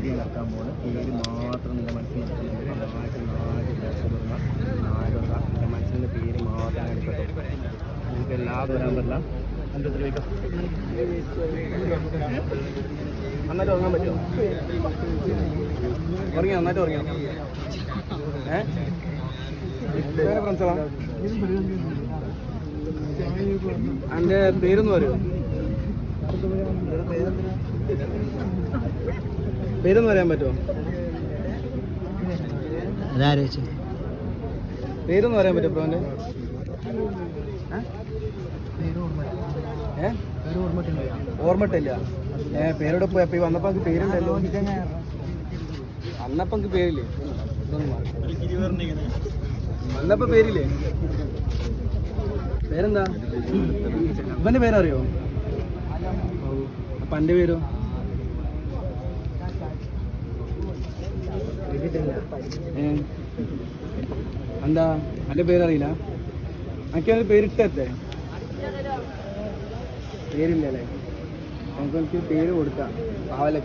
പേര് നടത്താൻ പോകുന്നത്. പേര് മാത്രം നിന്റെ മനസ്സിൽ ആരുള്ള നിന്റെ മനസ്സിൻ്റെ പേര് മാത്രം എടുക്കട്ടെ. നിങ്ങൾക്ക് എല്ലാം വരാൻ പറ്റില്ല. എൻ്റെ ചോദിക്കാം നന്നായിട്ട് ഉറങ്ങാൻ പറ്റുമോ? ഉറങ്ങിയോ? നന്നായിട്ട് ഉറങ്ങിയോ? ഫ്രണ്ട്സാ എൻ്റെ പേരൊന്നും പറയുമോ? പേരൊന്നും പറയാൻ പറ്റുമോ? പേരൊന്നും പറയാൻ പറ്റുമോ ബ്രോൻ്റെ? ഓർമ്മട്ടില്ല. പേരോടെ പോയി അപ്പൊ വന്നപ്പോ എനിക്ക് പേരുണ്ടല്ലോ. അന്നപ്പോ എനിക്ക് പേരില്ലേ? അന്നപ്പോ പേരില്ലേ? പേരെന്താ? ഇവന്റെ പേരറിയോ? അപ്പൊ എന്റെ പേരോ? എന്താ എന്റെ പേരറിയില്ല? എനിക്കതിന് പേരിട്ടേ പേരില്ലല്ലേ? നമുക്ക് പേര് കൊടുക്കാം. പാവല